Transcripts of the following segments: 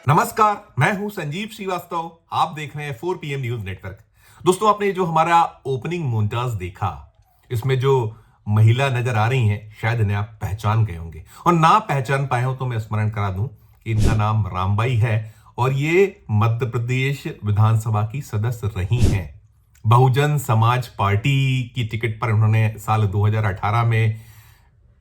नमस्कार, मैं हूं संजीव श्रीवास्तव। आप देख रहे हैं 4 PM न्यूज नेटवर्क। दोस्तों, आपने जो हमारा ओपनिंग मोन्टाज देखा, इसमें जो महिला नजर आ रही हैं, शायद इन्हें आप पहचान गए होंगे, और ना पहचान पाए हो तो मैं स्मरण करा दूं कि इनका नाम रामबाई है और ये मध्य प्रदेश विधानसभा की सदस्य रही हैं। बहुजन समाज पार्टी की टिकट पर उन्होंने साल 2018 में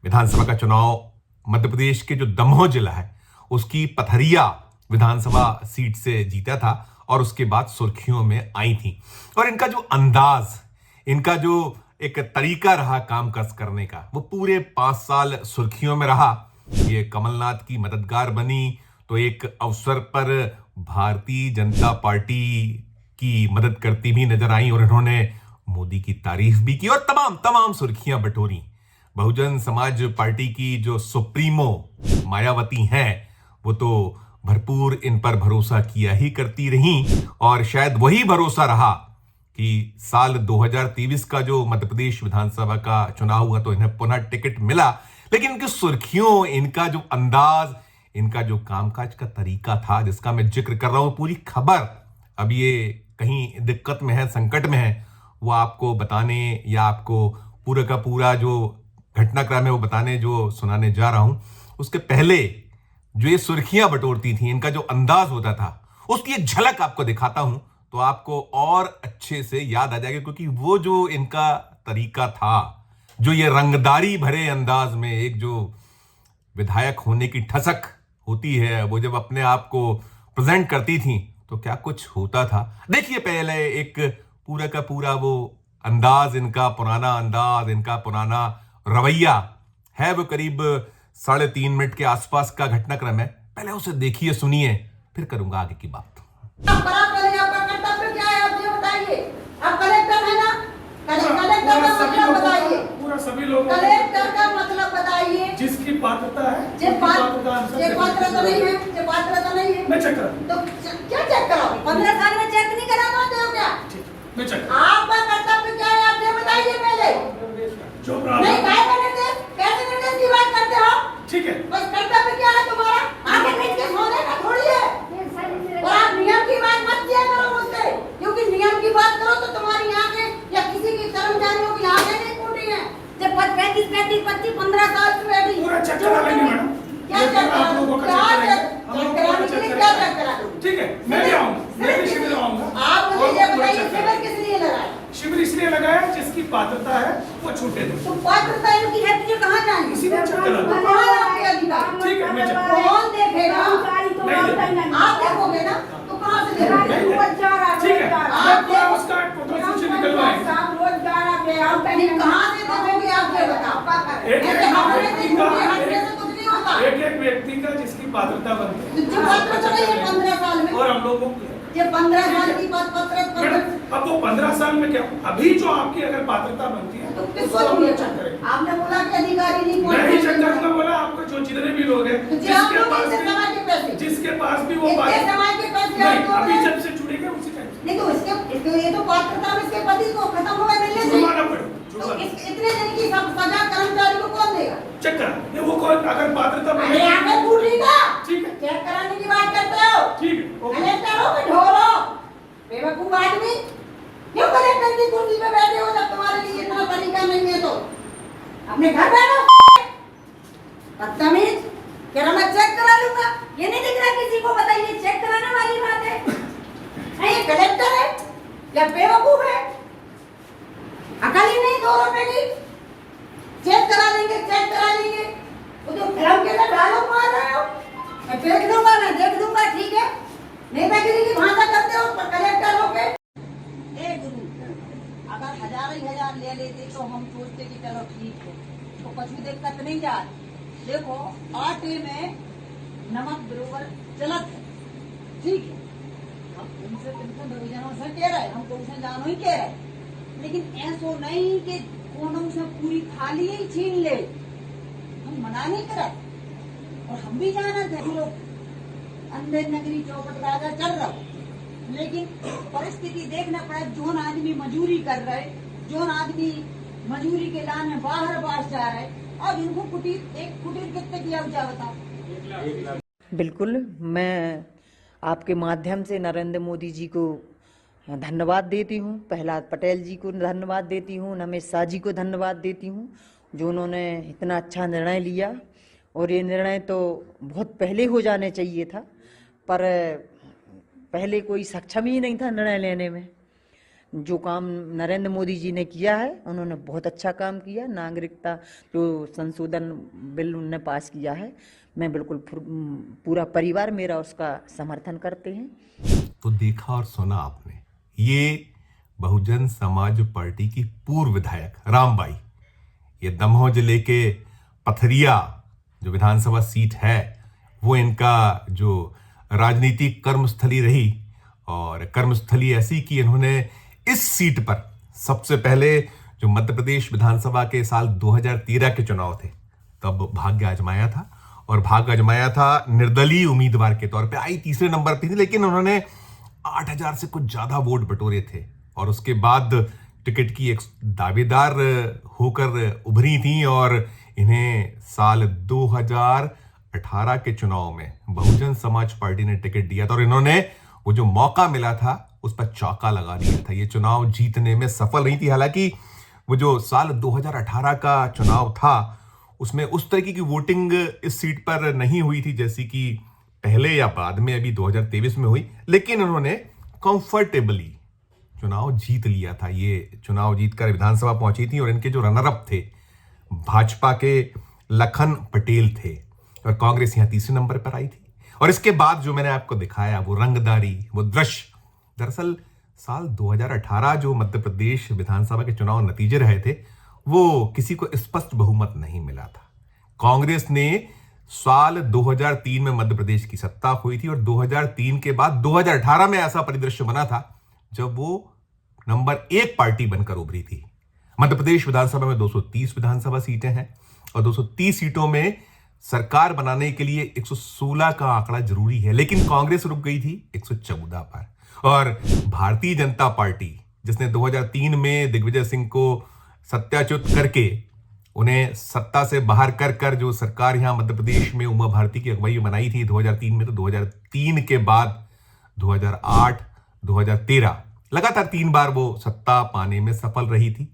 विधानसभा का चुनाव मध्य प्रदेश के जो दमोह जिला है उसकी पथरिया विधानसभा सीट से जीता था और उसके बाद सुर्खियों में आई थी। और इनका जो अंदाज, इनका जो एक तरीका रहा काम काज करने का, वो पूरे 5 साल सुर्खियों में रहा। ये कमलनाथ की मददगार बनी तो एक अवसर पर भारतीय जनता पार्टी की मदद करती भी नजर आई और इन्होंने मोदी की तारीफ भी की और तमाम सुर्खियां बटोरी। बहुजन समाज पार्टी की जो सुप्रीमो मायावती हैं, वो तो भरपूर इन पर भरोसा किया ही करती रहीं और शायद वही भरोसा रहा कि साल 2023 का जो मध्य प्रदेश विधानसभा का चुनाव हुआ तो इन्हें पुनः टिकट मिला। लेकिन इनकी सुर्खियों, इनका जो अंदाज, इनका जो कामकाज का तरीका था जिसका मैं जिक्र कर रहा हूं, पूरी खबर अब ये कहीं दिक्कत में है, संकट में है, वो आपको बताने या आपको पूरा का पूरा जो घटनाक्रम है वो बताने, जो सुनाने जा रहा हूं, उसके पहले जो ये सुर्खियां बटोरती थी, इनका जो अंदाज होता था, उसकी एक झलक आपको दिखाता हूं तो आपको और अच्छे से याद आ जाएगा। क्योंकि वो जो इनका तरीका था, जो ये रंगदारी भरे अंदाज में एक जो विधायक होने की ठसक होती है, वो जब अपने आप को प्रेजेंट करती थी तो क्या कुछ होता था। देखिए पहले एक पूरा का पूरा वो अंदाज, इनका पुराना अंदाज, इनका पुराना रवैया है। वो करीब 3.5 मिनट के आसपास का घटनाक्रम है। पहले उसे देखिए, सुनिए, फिर करूंगा आगे की बात। आपका कर्तव्य क्या है, आप ये बताइए। आप कलेक्टर है ना, कलेक्टर का मतलब बताइए। पूरा सभी लोग कलेक्टर का मतलब बताइए। जिसकी पात्रता है, जे पात्रता नहीं है, मैं चेक करा। तो क्या चेक कराओ? 15 साल में चेक नहीं करा पाते हो क्या? मैं चेक। आपका कर्तव्य क्या है, आप ये बताइए पहले। जो नहीं, कैसे निर्देश की बात करते हो? ठीक है, बस कर्तव्य क्या है तुम्हारा? आगे बैठ के सोने का थोड़ी है। और आप नियम की बात मत किया करो मुझसे, क्योंकि नियम की बात करो तो तुम्हारी आंखें या किसी की कर्मचारियों की आंखें नहीं फूटी हैं। जब 35, 15 साल से बैठी, पूरा चेक करा लेंगे मैडम। क्या चेक करा दूं? क्या चेक करा दूं? ठीक है, मैं भी आऊंगा, मैं भी शिविर आऊंगा। आप मुझे ये बताइए, शिविर किस लिए लगाया? शिविर इसलिए लगाया जिसकी पात्रता है वो छूटे दो। तो पात्रता इनकी है तो कहाँ जाएंगे? इसी में चेक करा दो। कहाँ है आपके अधिकार? ठीक है, मैं चेक। कौन देखेगा? आप देखोगे ना, तो कहाँ से देखोगे? ठीक है, आप पूरा उसका फोटो से निकलवाएंगे। कहाँ से देखोगे आप ये बताओ। एक व्यक्ति का जिसकी पात्रता बनती है, जो पात्रता नहीं है 15 साल में, और हम लोगों ये 15 साल की पात्रता, अब वो 15 साल में क्या, अभी जो आपकी अगर पात्रता बनती है तो किसको चाहिए चेक करें? आपने बोला कि अधिकारी नहीं मैं ही चेक करूंगा, बोला आपको जो जितने भी लोग हैं, जिसके पास भी वो समाज के पैसे नहीं, अभी जब से जुड़े गए उसी टाइम नहीं, तो इसके ये तो पात्रता में इसके पति को खत्म हुआ मिलने से जुर्माना पड़े। तो इतने दिन की सजा कर्मचारी को कौन देगा? चेक करा वो कौन, अगर पात्रता अरे आगे पूरी का ठीक है, चेक कराने की बात करते हो? ठीक है, ओके। कलेक्टर हो कि ढोल हो? बेवकूफ आदमी, क्यों कलेक्टर की कुर्सी पे बैठे हो जब तुम्हारे लिए इतना तरीका नहीं है? तो अपने घर बैठो। बदतमीज, कह रहा मैं चेक करा लूंगा, ये नहीं दिख रहा किसी को? बताइए, चेक कराने वाली बात है? ये कलेक्टर है या बेवकूफ है? अकल ही नहीं 2 रुपए की। चेक करा लेंगे, चेक करा लेंगे। वो जो फिल्म के अंदर डायलॉग मार रहे हो, मैं देख लूंगा, मैं देख लूंगा, ठीक है? नहीं बैठने की भाषा करते हो पर कलेक्टर हो के। ए गुरु, अगर 1000 ले लेते तो हम सोचते कि चलो ठीक है, तो कुछ भी दिक्कत नहीं जा। देखो, आटे में नमक बरोबर चलत है, ठीक है? हम तुमसे बहुजनों से कह रहे, हम तो उसे जानो ही कह रहे, लेकिन ऐसो नहीं कि कोनो से पूरी थाली ही छीन ले। हम मना नहीं करा और हम भी जाना थे, हम लोग अंदर नगरी चौपट राजा चल रहा, लेकिन परिस्थिति देखना पड़ा। जोन आदमी मजूरी कर रहे, जोन आदमी मजूरी के लाने बाहर बाहर जा रहे, और इनको कुटीर, एक कुटीर कितने किया जा बताओ? बिल्कुल, मैं आपके माध्यम से नरेंद्र मोदी जी को धन्यवाद देती हूँ, प्रहलाद पटेल जी को धन्यवाद देती हूँ, नमेश शाह जी को धन्यवाद देती हूँ, जो उन्होंने इतना अच्छा निर्णय लिया। और ये निर्णय तो बहुत पहले हो जाने चाहिए था, पर पहले कोई सक्षम ही नहीं था निर्णय लेने में। जो काम नरेंद्र मोदी जी ने किया है, उन्होंने बहुत अच्छा काम किया। नागरिकता जो संशोधन बिल उन्होंने पास किया है, मैं बिल्कुल पूरा परिवार मेरा उसका समर्थन करते हैं। तो देखा और सुना आपने, ये बहुजन समाज पार्टी की पूर्व विधायक रामबाई, ये दमोह जिले के पथरिया जो विधानसभा सीट है, वो इनका जो राजनीतिक कर्मस्थली रही, और कर्मस्थली ऐसी कि इन्होंने इस सीट पर सबसे पहले जो मध्य प्रदेश विधानसभा के साल 2013 के चुनाव थे, तब भाग्य आजमाया था, और भाग्य आजमाया था निर्दलीय उम्मीदवार के तौर पे। आई तीसरे नंबर पे थी, लेकिन उन्होंने 8000 से कुछ ज्यादा वोट बटोरे थे, और उसके बाद टिकट की एक दावेदार होकर उभरी थी, और इन्हें साल 2018 के चुनाव में बहुजन समाज पार्टी ने टिकट दिया था, और इन्होंने वो जो मौका मिला था उस पर चौका लगा दिया था। ये चुनाव जीतने में सफल रही थी। हालांकि वो जो साल 2018 का चुनाव था, उसमें उस तरीके की वोटिंग इस सीट पर नहीं हुई थी जैसी कि पहले या बाद में अभी 2023 में हुई, लेकिन उन्होंने कंफर्टेबली चुनाव जीत लिया था। ये चुनाव जीतकर विधानसभा पहुंची थी, और इनके जो रनर अप थे भाजपा के लखन पटेल थे, और कांग्रेस यहां तीसरे नंबर पर आई थी। और इसके बाद जो मैंने आपको दिखाया वो रंगदारी, वो दृश्य, दरअसल साल 2018 जो मध्य प्रदेश विधानसभा के चुनाव नतीजे रहे थे, वो किसी को स्पष्ट बहुमत नहीं मिला था। कांग्रेस ने साल 2003 में मध्य प्रदेश की सत्ता हुई थी, और 2003 के बाद 2018 में ऐसा परिदृश्य बना था जब वो नंबर 1 पार्टी बनकर उभरी थी। मध्य प्रदेश विधानसभा में 230 विधानसभा सीटें हैं, और 230 सीटों में सरकार बनाने के लिए 116 का आंकड़ा जरूरी है, लेकिन कांग्रेस रुक गई थी 114 पर। और भारतीय जनता पार्टी, जिसने 2003 में दिग्विजय सिंह को सत्याच्युत करके उन्हें सत्ता से बाहर कर कर जो सरकार यहां मध्य प्रदेश में उमा भारती की अगुवाई बनाई थी 2003 में, तो 2003 के बाद 2008, 2013 लगातार 3 बार वो सत्ता पाने में सफल रही थी।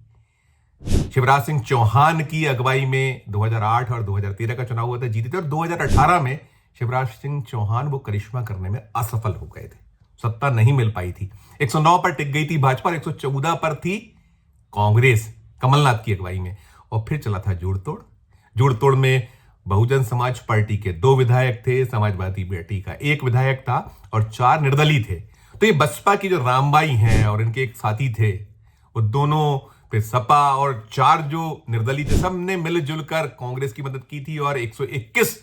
शिवराज सिंह चौहान की अगुवाई में 2008 और 2013 का चुनाव हुआ था, जीते थे, और 2018 में शिवराज सिंह चौहान वो करिश्मा करने में असफल हो गए थे, सत्ता नहीं मिल पाई थी। 109 पर टिक गई थी भाजपा, और 114 पर थी कांग्रेस कमलनाथ की अगुवाई में। और फिर चला था जोड़तोड़ में बहुजन समाज पार्टी के 2 विधायक थे, समाजवादी पार्टी का 1 विधायक था, और 4 निर्दलीय थे। तो ये बसपा की जो रामबाई हैं और इनके एक साथी थे, वो दोनों, फिर सपा और 4 जो निर्दलीय थे, सब ने मिलजुल कर कांग्रेस की मदद की थी, और 121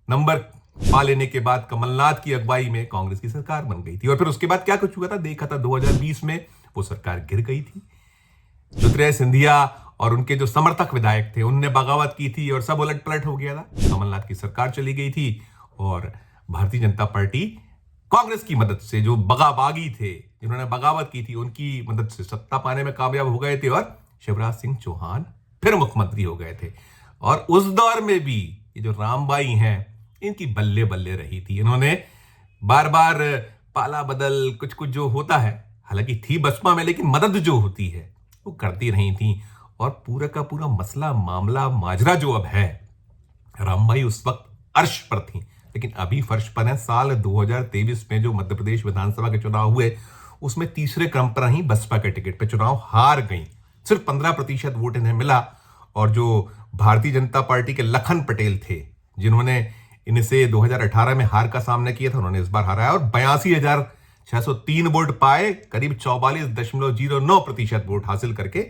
नंबर पा लेने के बाद कमलनाथ की अगुवाई में कांग्रेस की सरकार बन गई थी। और फिर उसके बाद क्या कुछ हुआ था देखा था। 2020 में वो सरकार गिर गई थी। ज्योतिरादित्य सिंधिया और उनके जो समर्थक विधायक थे, उनने बगावत की थी, और सब उलट पलट हो गया था। कमलनाथ की सरकार चली गई थी, और भारतीय जनता पार्टी कांग्रेस की मदद से, जो बगाबागी थे, जिन्होंने बगावत की थी, उनकी मदद से सत्ता पाने में कामयाब हो गए थे, और शिवराज सिंह चौहान फिर मुख्यमंत्री हो गए थे। और उस दौर में भी ये जो रामबाई हैं, इनकी बल्ले बल्ले रही थी। इन्होंने बार बार पाला बदल कुछ कुछ जो होता है, हालांकि थी बसपा में, लेकिन मदद जो होती है वो करती रही थी। और पूरा का पूरा मसला, मामला, माजरा जो अब है, रामबाई उस वक्त अर्श पर थी, लेकिन अभी फर्श पर है। साल 2023 में जो मध्य प्रदेश विधानसभा के चुनाव हुए, उसमें तीसरे क्रम पर ही बसपा के टिकट पर चुनाव हार गई। सिर्फ 15% वोट इन्हें मिला, और जो भारतीय जनता पार्टी के लखन पटेल थे, जिन्होंने इनसे 2018 में हार का सामना किया था, उन्होंने इस बार हराया, और 82,603 वोट पाए, करीब 44.09% वोट हासिल करके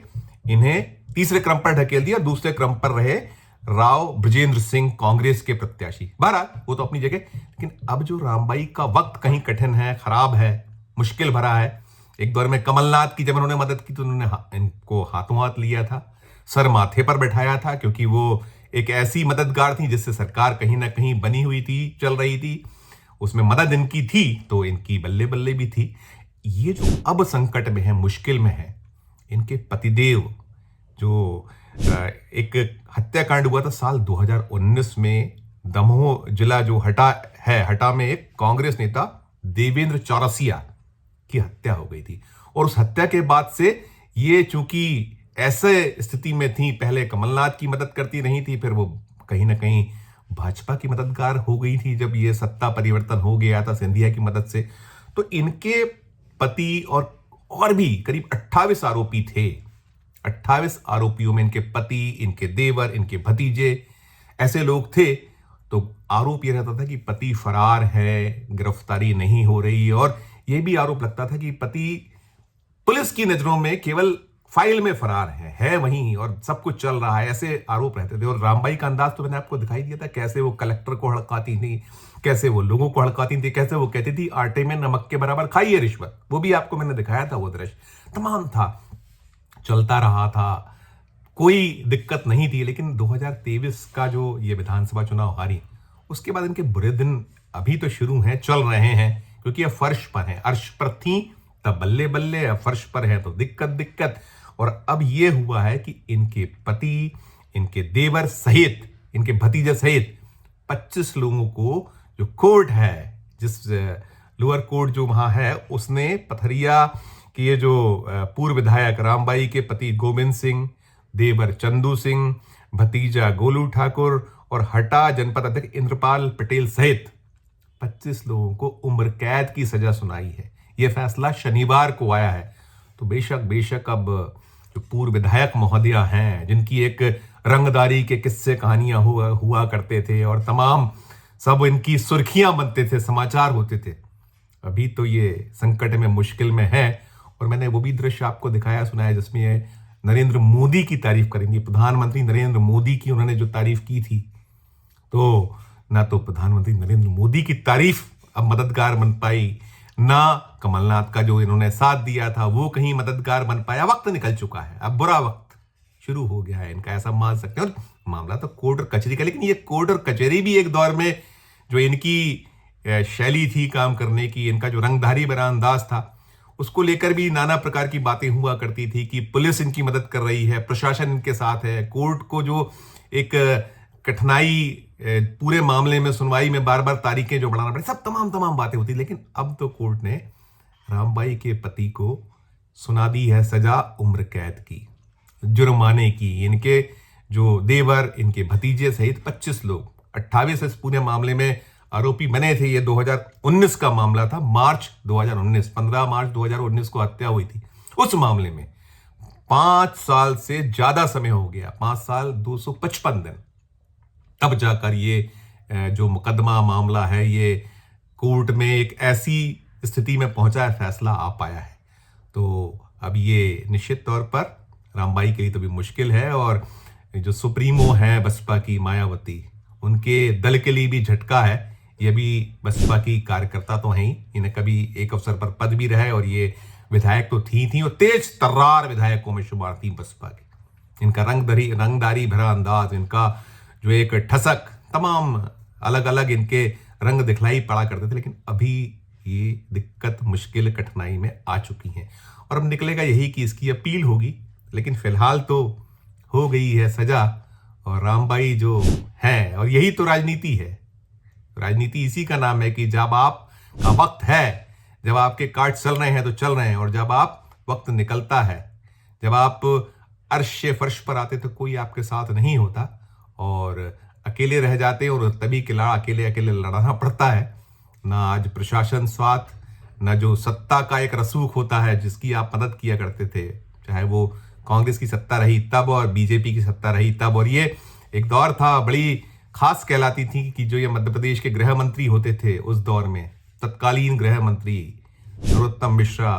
इन्हें तीसरे क्रम पर ढकेल दिया। दूसरे क्रम पर रहे राव बृजेंद्र सिंह, कांग्रेस के प्रत्याशी। बहरहाल वो तो अपनी जगह, लेकिन अब जो रामबाई का वक्त कहीं कठिन है, खराब है, मुश्किल भरा है। एक दौर में कमलनाथ की जब उन्होंने मदद की तो उन्होंने इनको हाथों हाथ लिया था, सर माथे पर बैठाया था, क्योंकि वो एक ऐसी मददगार थी जिससे सरकार कहीं ना कहीं बनी हुई थी, चल रही थी, उसमें मदद इनकी थी, तो इनकी बल्ले बल्ले भी थी। ये जो अब संकट में है, मुश्किल में है, इनके पतिदेव, जो एक हत्याकांड हुआ था साल 2019 में, दमोह जिला जो हटा में एक कांग्रेस नेता देवेंद्र चौरसिया की हत्या हो गई थी। और उस हत्या के बाद से ये चूंकि ऐसे स्थिति में थी, पहले कमलनाथ की मदद करती रही थी, फिर वो कहीं ना कहीं भाजपा की मददगार हो गई थी जब ये सत्ता परिवर्तन हो गया था सिंधिया की मदद से। तो इनके पति और भी करीब 28 आरोपी थे। 28 आरोपियों में इनके पति, इनके देवर, इनके भतीजे ऐसे लोग थे। तो आरोप यह रहता था कि पति फरार है, गिरफ्तारी नहीं हो रही, और यह भी आरोप लगता था कि पति पुलिस की नजरों में केवल फाइल में फरार है वहीं और सब कुछ चल रहा है, ऐसे आरोप रहते थे। और रामबाई का अंदाज तो मैंने आपको दिखाई दिया था, कैसे वो कलेक्टर को हड़काती थी, कैसे वो लोगों को हड़काती थी, कैसे वो कहती थी आटे में नमक के बराबर खाइए रिश्वत। वो भी आपको मैंने दिखाया था, वो दृश्य तमाम था, चलता रहा था, कोई दिक्कत नहीं थी। लेकिन 2023 का जो ये विधानसभा चुनाव हारी, उसके बाद इनके बुरे दिन अभी तो शुरू हैं, चल रहे हैं, क्योंकि अब फर्श पर हैं। अर्श पर थी तब बल्ले बल्ले, अब फर्श पर है तो दिक्कत दिक्कत। और अब ये हुआ है कि इनके पति, इनके देवर सहित, इनके भतीजे सहित 25 लोगों को जो कोर्ट है, जिस लोअर कोर्ट जो वहां है, उसने पथरिया के ये जो पूर्व विधायक रामबाई के पति गोविंद सिंह, देवर चंदू सिंह, भतीजा गोलू ठाकुर और हटा जनपद अध्यक्ष इंद्रपाल पटेल सहित 25 लोगों को उम्र कैद की सजा सुनाई है। यह फैसला शनिवार को आया है। तो बेशक अब जो पूर्व विधायक महोदया हैं, जिनकी एक रंगदारी के किस्से कहानियां हुआ करते थे और तमाम सब इनकी सुर्खियां बनते थे, समाचार होते थे, अभी तो ये संकट में, मुश्किल में है। और मैंने वो भी दृश्य आपको दिखाया सुनाया जिसमें ये नरेंद्र मोदी की तारीफ करेंगी, प्रधानमंत्री नरेंद्र मोदी की उन्होंने जो तारीफ की थी। तो ना तो प्रधानमंत्री नरेंद्र मोदी की तारीफ अब मददगार बन पाई, ना कमलनाथ का जो इन्होंने साथ दिया था वो कहीं मददगार बन पाया। वक्त निकल चुका है, अब बुरा वक्त शुरू हो गया है इनका, ऐसा मान सकते हैं। और मामला तो कोर्ट और कचहरी का, लेकिन ये कोर्ट और कचहरी भी एक दौर में जो इनकी शैली थी काम करने की, इनका जो रंगधारी भरा अंदाज था, उसको लेकर भी नाना प्रकार की बातें हुआ करती थी कि पुलिस इनकी मदद कर रही है, प्रशासन इनके साथ है, कोर्ट को जो एक कठिनाई पूरे मामले में सुनवाई में बार बार तारीखें जो बढ़ाना पड़े, सब तमाम बातें होती। लेकिन अब तो कोर्ट ने रामबाई के पति को सुना दी है सजा उम्र कैद की, जुर्माने की। इनके जो देवर, इनके भतीजे सहित 25 लोग, 28 इस पूरे मामले में आरोपी बने थे। ये 2019 का मामला था, मार्च 2019, 15 मार्च 2019 को हत्या हुई थी। उस मामले में 5 साल से ज्यादा समय हो गया, 5 साल 255 दिन, तब जाकर ये जो मुकदमा मामला है ये कोर्ट में एक ऐसी स्थिति में पहुंचा है, फैसला आ पाया है। तो अब ये निश्चित तौर पर रामबाई के लिए तो भी मुश्किल है, और जो सुप्रीमो है बसपा की मायावती, उनके दल के लिए भी झटका है। ये भी बसपा की कार्यकर्ता तो हैं ही, इन्हें कभी एक अवसर पर पद भी रहा है, और ये विधायक तो थी और तेज तर्रार विधायकों में शुमार थी बसपा की। इनका रंगदारी भरा अंदाज, इनका जो एक ठसक, तमाम अलग अलग इनके रंग दिखलाई पड़ा करते थे। लेकिन अभी ये दिक्कत, मुश्किल, कठिनाई में आ चुकी हैं, और अब निकलेगा यही कि इसकी अपील होगी। लेकिन फिलहाल तो हो गई है सजा, और रामबाई जो है, और यही तो राजनीति है। राजनीति इसी का नाम है कि जब आपका वक्त है, जब आपके कार्ड चल रहे हैं तो चल रहे हैं, और जब आप वक्त निकलता है, जब आप अर्श फर्श पर आते तो कोई आपके साथ नहीं होता और अकेले रह जाते हैं, और तभी अकेले लड़ना पड़ता है। ना आज प्रशासन साथ, ना जो सत्ता का एक रसूख होता है जिसकी आप मदद किया करते थे, चाहे वो कांग्रेस की सत्ता रही तब और बीजेपी की सत्ता रही तब। और ये एक दौर था, बड़ी खास कहलाती थी कि जो ये मध्य प्रदेश के गृह मंत्री होते थे उस दौर में, तत्कालीन गृह मंत्री नरोत्तम मिश्रा,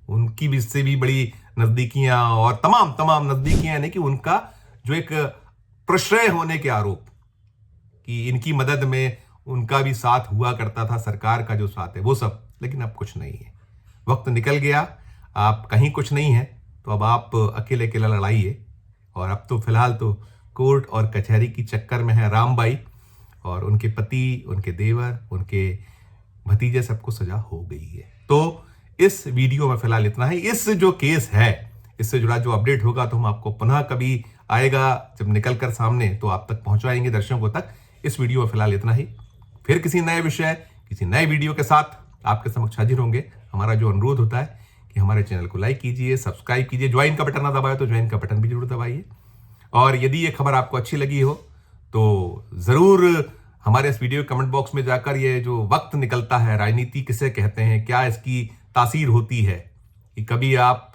उनकी भी से भी बड़ी नजदीकियां, और तमाम नजदीकियां, यानी कि उनका जो एक प्रश्रय होने के आरोप कि इनकी मदद में उनका भी साथ हुआ करता था, सरकार का जो साथ है वो सब। लेकिन अब कुछ नहीं है, वक्त निकल गया, आप कहीं कुछ नहीं है, तो अब आप अकेले लड़ाइए। और अब तो फिलहाल तो कोर्ट और कचहरी की चक्कर में है रामबाई, और उनके पति, उनके देवर, उनके भतीजे, सबको सजा हो गई है। तो इस वीडियो में फिलहाल इतना ही। इस जो केस है, इससे जुड़ा जो अपडेट होगा तो हम आपको पुनः कभी आएगा जब निकल कर सामने, तो आप तक पहुंचाएंगे दर्शकों तक। इस वीडियो में फिलहाल इतना ही, फिर किसी नए विषय, किसी नए वीडियो के साथ आपके समक्ष हाजिर होंगे। हमारा जो अनुरोध होता है कि हमारे चैनल को लाइक कीजिए, सब्सक्राइब कीजिए, ज्वाइन का बटन ना दबाए तो ज्वाइन का बटन भी जरूर दबाइए। और यदि ये खबर आपको अच्छी लगी हो तो ज़रूर हमारे इस वीडियो कमेंट बॉक्स में जाकर ये जो वक्त निकलता है, राजनीति किसे कहते हैं, क्या इसकी तासीर होती है कि कभी आप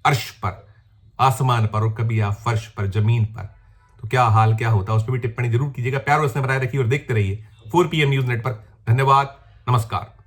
अर्श पर, आसमान पर, और कभी आप फर्श पर, जमीन पर, तो क्या हाल क्या होता है, उस पर भी टिप्पणी जरूर कीजिएगा। प्यार और स्नेह बनाए रखिए और देखते रहिए 4 PM न्यूज़ नेटवर्क। धन्यवाद, नमस्कार।